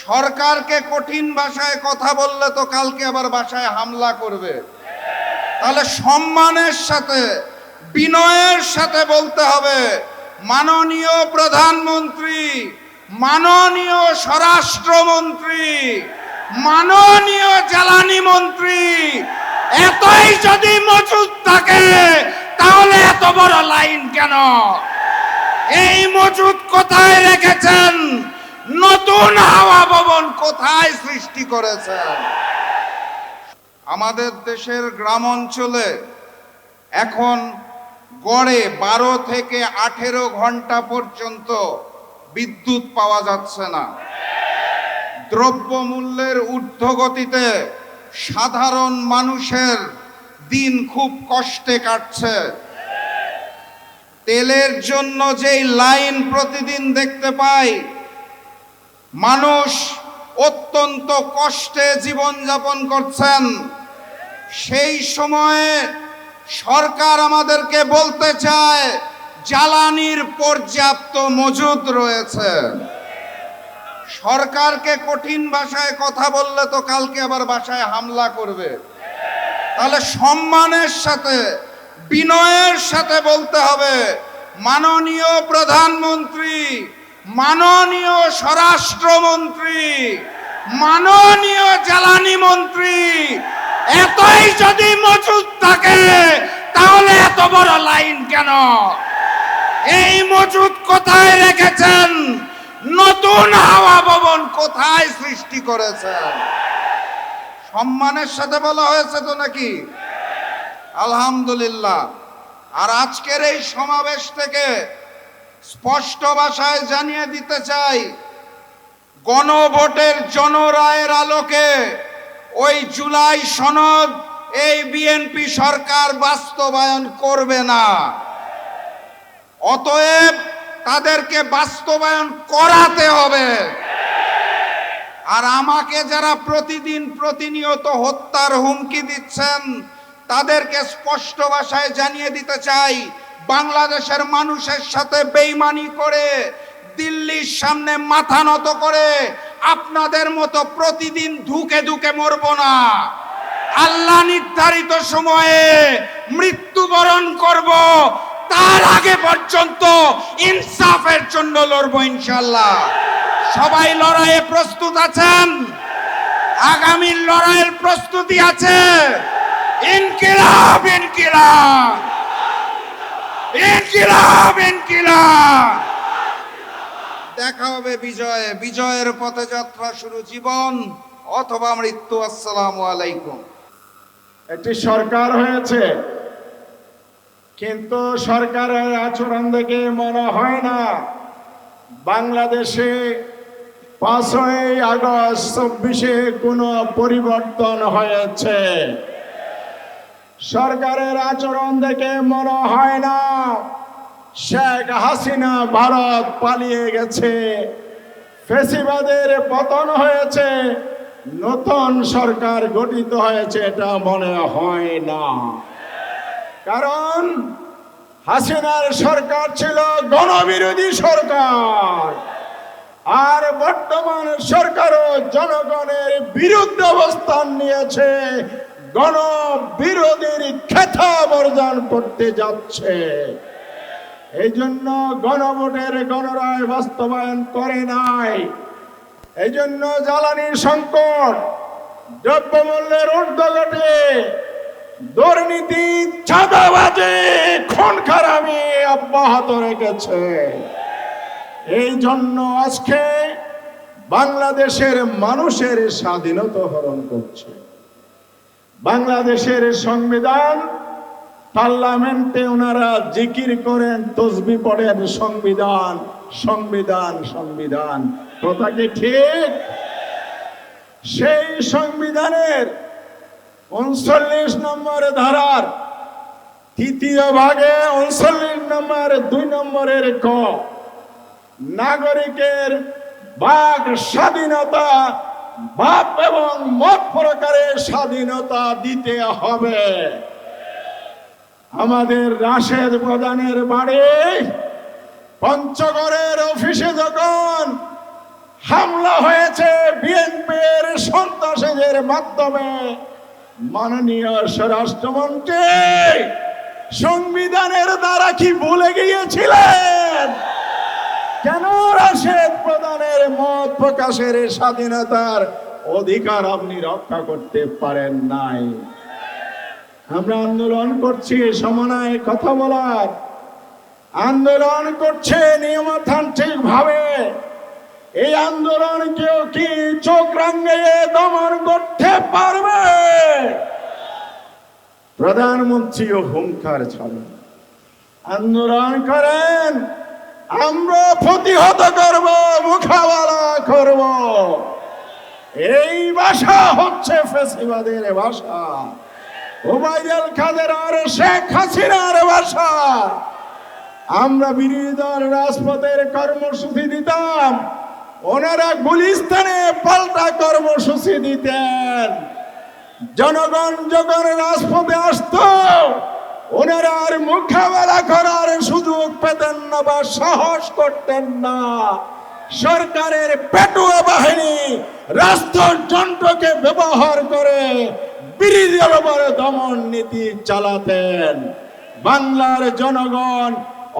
সরকারকে কঠিন ভাষায় কথা বললে তো কালকে আবার বাসায় হামলা করবে। তাহলে সম্মানের সাথে বিনয়ের সাথে বলতে হবে, মাননীয় প্রধানমন্ত্রী, মাননীয় স্বরাষ্ট্রমন্ত্রী, মাননীয় জ্বালানি মন্ত্রী, এতই যদি মজুদ থাকে তাহলে এত বড় লাইন কেন? এই মজুদ কোথায় রেখেছেন? নতুন হাওয়া ভবন কোথায় সৃষ্টি করেছেন? আমাদের দেশের গ্রাম অঞ্চলে এখন গড়ে 12 থেকে 18 ঘন্টা পর্যন্ত বিদ্যুৎ পাওয়া যাচ্ছে না। দ্রব্যমূল্যের ঊর্ধ্বগতিতে সাধারণ মানুষের দিন খুব কষ্টে কাটছে। তেলের জন্য যেই লাইন প্রতিদিন দেখতে পাই, মানুষ অত্যন্ত কষ্টে জীবনযাপন করছেন। সেই সময়ে সরকার আমাদেরকে বলতে চায় জ্বালানির পর্যাপ্ত মজুদ রয়েছে। সরকারকে কঠিন ভাষায় কথা বললে তো কালকে আবার বাসায় হামলা করবে। তাহলে সম্মানের সাথে বিনয়ের সাথে বলতে হবে, মাননীয় প্রধানমন্ত্রী, মাননীয় স্বরাষ্ট্রমন্ত্রী, মাননীয় জ্বালানি মন্ত্রী, এতই যদি মজুদ থাকে তাহলে এত বড় লাইন কেন? এই মজুদ কোথায় রেখেছেন? নতুন হাওয়া ভবন কোথায় সৃষ্টি করেছেন? সম্মানের সাথে বলা হয়েছে তো নাকি? আলহামদুলিল্লাহ। আর আজকের এই সমাবেশ থেকে স্পষ্ট ভাষায় জানিয়ে দিতে চাই, গণভোটের জনরায়ের আলোকে ওই জুলাই সনদ এই বিএনপি সরকার বাস্তবায়ন করবে না। অতএব তাদেরকে বাস্তবায়ন করাতে হবে। আর আমাকে যারা প্রতিদিন প্রতিনিয়ত হত্যার হুমকি দিচ্ছেন তাদেরকে স্পষ্ট ভাষায় জানিয়ে দিতে চাই, বাংলাদেশের মানুষের সাথে বেইমানি করে দিল্লির সামনে মাথা নত করে আপনাদের মতো প্রতিদিন ধুকে ধুকে মরব না। আল্লাহ নির্ধারিত সময়ে মৃত্যুবরণ করব, তার আগে পর্যন্ত ইনসাফের জন্য লড়বো ইনশাআল্লাহ। সবাই লড়াইয়ে প্রস্তুত আছেন? আগামী লড়াইয়ের প্রস্তুতি আছে? ইনকিলাব ইনকিলাব ইনকিলাব ইনকিলাব। দেখা হবে বিজয়ে। বিজয়ের পথে যাত্রা শুরু জীবন অথবা মৃত্যু। আসসালামু আলাইকুম। একটি সরকার হয়েছে, কিন্তু সরকারের আচরণ দেখে মনে হয় না বাংলাদেশে 5ই আগস্ট 24-এ কোনো পরিবর্তন হয়েছে। সরকারের আচরণ দেখে মনে হয় না শেখ হাসিনা ভারত পালিয়ে গেছে, ফ্যাসিবাদের পতন হয়েছে, নতুন সরকার গঠিত হয়েছে, এটা মনে হয় না। কারণ হাসিনার সরকার ছিল গণবিরোধী সরকার, আর বর্তমান সরকারও জনগণের বিরুদ্ধে অবস্থান নিয়েছে, গণবিরোধীর খেতাব অর্জন করতে যাচ্ছে। এই জন্য গণভোটের গণরায় বাস্তবায়ন করে নাই। এই জন্য জ্বালানির সংকট, দ্রব্যমূল্যের ঊর্ধ্বগতি, দুর্নীতি, চাঁদাবাজি, খুন খারাপি অব্যাহত রেখেছে। এই জন্য আজকে বাংলাদেশের মানুষের স্বাধীনতা হরণ করছে। বাংলাদেশের সংবিধান, পার্লামেন্টে ওনারা জিকির করেন, তসবিহ পড়েন, সংবিধান সংবিধান সংবিধান। কথা কি ঠিক? সেই সংবিধানের 39 নম্বর ধারার 3য় ভাগে 39 নম্বর 2 নম্বরের ক, নাগরিকের বাক স্বাধীনতা, ভাব এবং মত প্রকারের স্বাধীনতা দিতে হবে। আমাদের রাশেদ প্রধানের বাড়ি পঞ্চগড়ের অফিসে যখন হামলা হয়েছে বিএনপির সন্ত্রাসীদের মাধ্যমে। মাননীয় স্বরাষ্ট্রমন্ত্রী সংবিধানের দ্বারা কি ভুলে গিয়েছিলেন? কেন রাশেদ প্রধানের মত প্রকাশের স্বাধীনতার অধিকার আপনি রক্ষা করতে পারেন নাই? আমরা আন্দোলন করছি সমন্বয়ে কথা বলার, আন্দোলন করছে নিয়মতান্ত্রিক ভাবে। এই আন্দোলন কেউ কি চোখ রাঙিয়ে দমন করতে পারবে? প্রধানমন্ত্রীও হুঙ্কার ছাড়েন, আন্দোলন করেন, আমরা প্রতিহত করব, মোকাবেলা করব। এই ভাষা হচ্ছে ফ্যাসিবাদের ভাষা, ওবায়দুল কাদের আর শেখ হাসিনার ভাষা। আমরা বিরোধী দল রাজপথের কর্মসূচি দিতাম, ওনারা গুলিস্তানে পাল্টা কর্মসূচি দিতেন। জনগণ যখন রাজপথে আসতো, ওনারা আর মোকাবেলা করার সুযোগ পেতেন না বা সাহস করতেন না। সরকারের পেটুয়া বাহিনী রাষ্ট্রযন্ত্রকে ব্যবহার করে বিরোধীদের উপর দমন নীতি চালাতেন। বাংলার জনগণ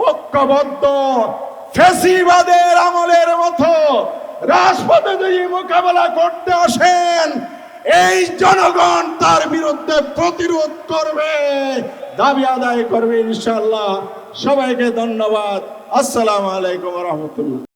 ঐক্যবদ্ধ, ফ্যাসিবাদের আমলের মতো রাজপথে যদি মোকাবেলা করতে আসেন, এই জনগণ তার বিরুদ্ধে প্রতিরোধ করবে, দাবি আদায় করবে ইনশাআল্লাহ। সবাইকে ধন্যবাদ। আসসালামু আলাইকুম ওয়া রাহমাতুল্লাহ।